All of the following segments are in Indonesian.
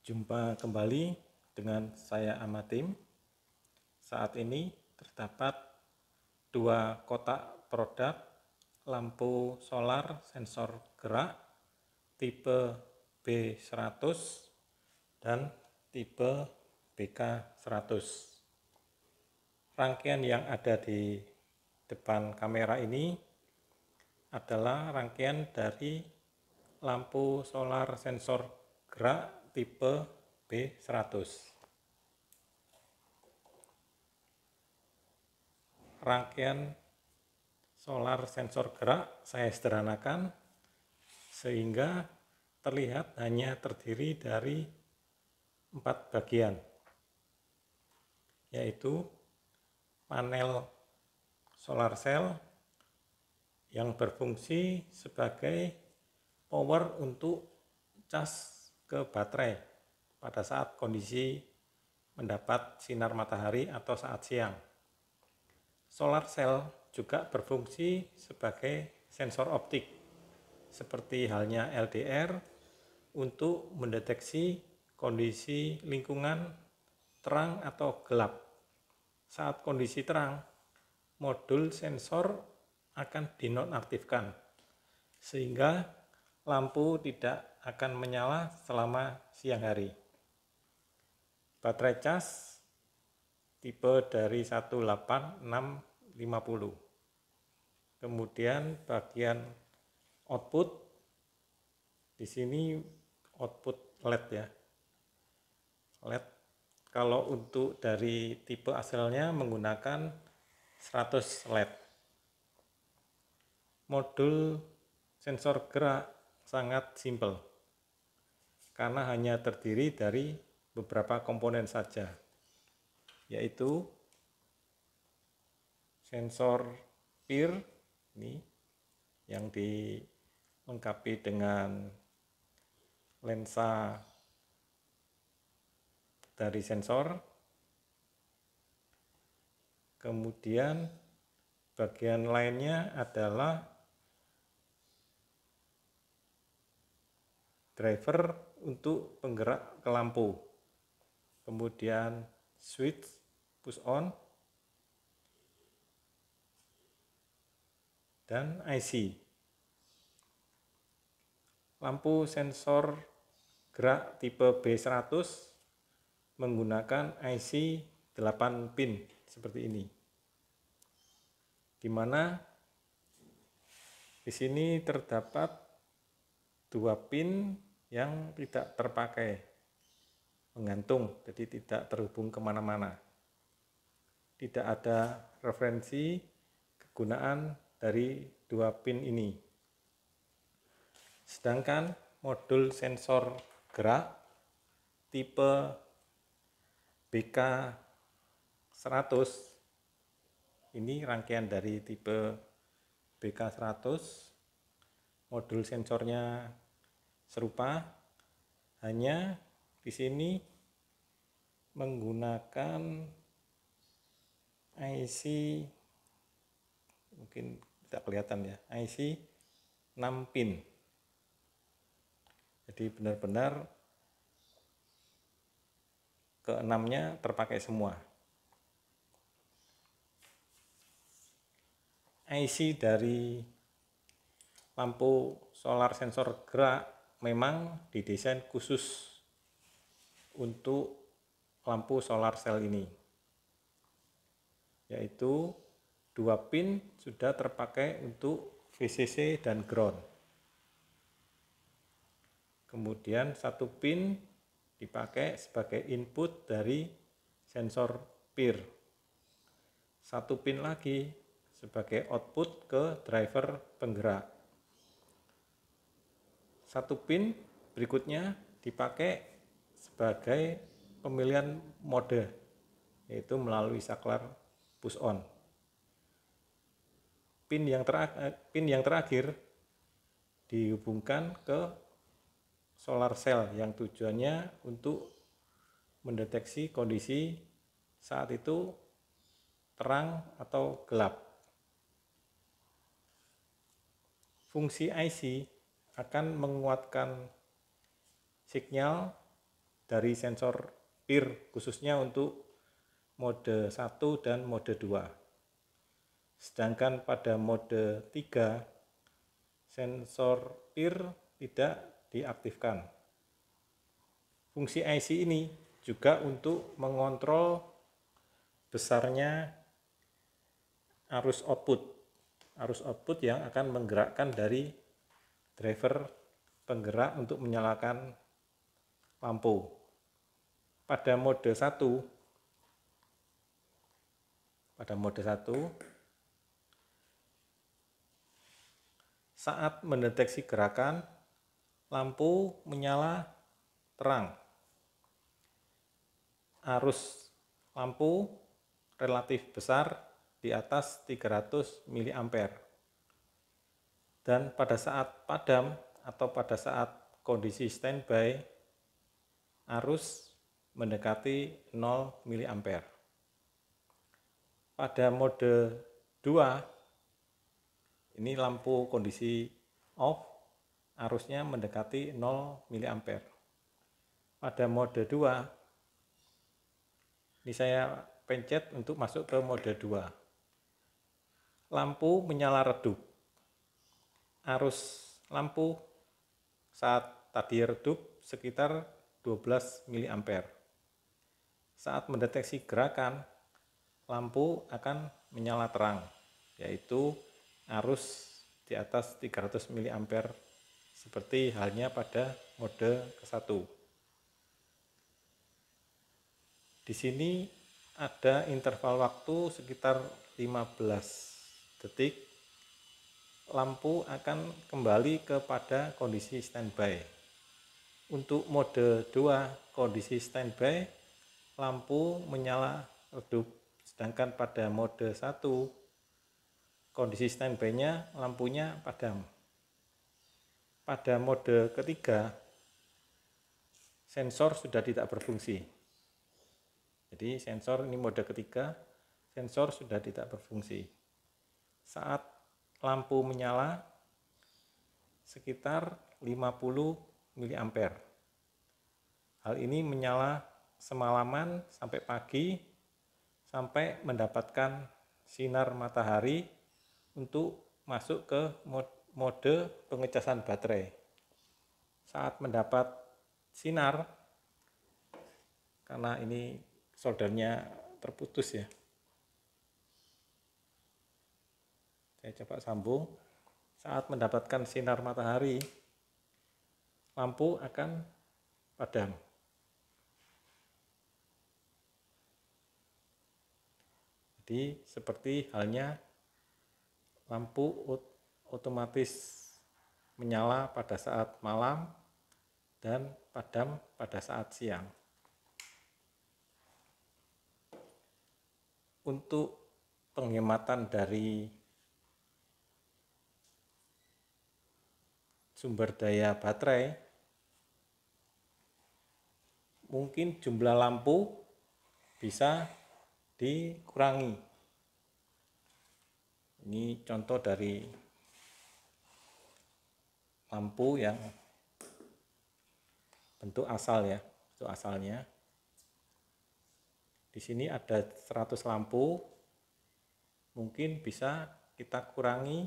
Jumpa kembali dengan saya Amatim. Saat ini terdapat dua kotak produk lampu solar sensor gerak tipe B100 dan tipe BK100. Rangkaian yang ada di depan kamera ini adalah rangkaian dari lampu solar sensor gerak tipe B100. Rangkaian solar sensor gerak saya sederhanakan sehingga terlihat hanya terdiri dari 4 bagian, yaitu panel solar cell yang berfungsi sebagai power untuk cas ke baterai pada saat kondisi mendapat sinar matahari atau saat siang. Solar cell juga berfungsi sebagai sensor optik, seperti halnya LDR, untuk mendeteksi kondisi lingkungan terang atau gelap. Saat kondisi terang, modul sensor akan dinonaktifkan, sehingga lampu tidak akan menyala selama siang hari. Baterai cas tipe dari 18650. Kemudian bagian output, di sini output LED ya. LED kalau untuk dari tipe asalnya menggunakan 100 LED. Modul sensor gerak sangat simpel karena hanya terdiri dari beberapa komponen saja, yaitu sensor PIR ini yang dilengkapi dengan lensa dari sensor. Kemudian bagian lainnya adalah driver untuk penggerak ke lampu, kemudian switch push on, dan IC. Lampu sensor gerak tipe B100 menggunakan IC 8 pin seperti ini, di mana di sini terdapat 2 pin yang tidak terpakai, menggantung, jadi tidak terhubung kemana-mana. Tidak ada referensi kegunaan dari 2 pin ini. Sedangkan modul sensor gerak tipe BK100, ini rangkaian dari tipe BK100, modul sensornya serupa, hanya di sini menggunakan IC, mungkin tidak kelihatan ya, IC 6 pin. Jadi benar-benar ke-6-nya terpakai semua. IC dari lampu solar sensor gerak memang didesain khusus untuk lampu solar cell ini, yaitu 2 pin sudah terpakai untuk VCC dan ground. Kemudian 1 pin dipakai sebagai input dari sensor PIR. 1 pin lagi sebagai output ke driver penggerak. 1 pin berikutnya dipakai sebagai pemilihan mode, yaitu melalui saklar push on. Pin yang terakhir dihubungkan ke solar cell yang tujuannya untuk mendeteksi kondisi saat itu terang atau gelap. Fungsi IC akan menguatkan sinyal dari sensor PIR khususnya untuk mode 1 dan mode 2. Sedangkan pada mode 3 sensor PIR tidak diaktifkan. Fungsi IC ini juga untuk mengontrol besarnya arus output yang akan menggerakkan dari driver penggerak untuk menyalakan lampu. Pada mode 1 saat mendeteksi gerakan, lampu menyala terang. Arus lampu relatif besar di atas 300 mA. Dan pada saat padam atau pada saat kondisi standby, arus mendekati 0 mA. Pada mode 2, ini lampu kondisi off, arusnya mendekati 0 mA. Pada mode 2, ini saya pencet untuk masuk ke mode 2. Lampu menyala redup. Arus lampu saat tadi redup sekitar 12 mA. Saat mendeteksi gerakan, lampu akan menyala terang, yaitu arus di atas 300 mA seperti halnya pada mode ke-1. Di sini ada interval waktu sekitar 15 detik. Lampu akan kembali kepada kondisi standby. Untuk mode 2 kondisi standby, lampu menyala redup. Sedangkan pada mode 1 kondisi standby-nya lampunya padam. Pada mode ketiga, sensor sudah tidak berfungsi. Jadi sensor ini mode ketiga, sensor sudah tidak berfungsi. Saat lampu menyala sekitar 50 mA. Hal ini menyala semalaman sampai pagi sampai mendapatkan sinar matahari untuk masuk ke mode pengecasan baterai. Saat mendapat sinar, karena ini soldernya terputus ya, saya coba sambung. Saat mendapatkan sinar matahari, lampu akan padam. Jadi seperti halnya lampu otomatis menyala pada saat malam dan padam pada saat siang. Untuk penghematan dari sumber daya baterai, mungkin jumlah lampu bisa dikurangi. Ini contoh dari lampu yang bentuk asal ya, bentuk asalnya. Di sini ada 100 lampu, mungkin bisa kita kurangi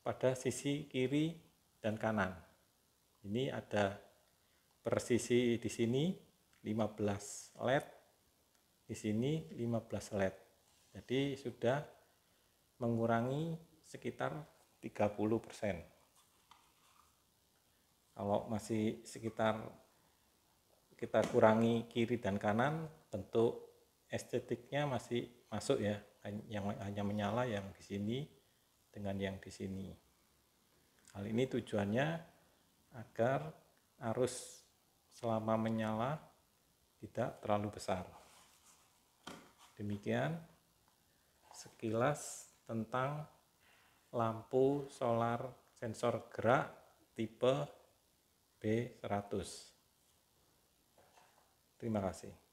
pada sisi kiri dan kanan. Ini ada per sisi di sini 15 LED, di sini 15 LED. Jadi sudah mengurangi sekitar 30%. Kalau masih sekitar kita kurangi kiri dan kanan, bentuk estetiknya masih masuk ya, yang hanya menyala yang di sini dengan yang di sini. Hal ini tujuannya agar arus selama menyala tidak terlalu besar. Demikian sekilas tentang lampu solar sensor gerak tipe B100. Terima kasih.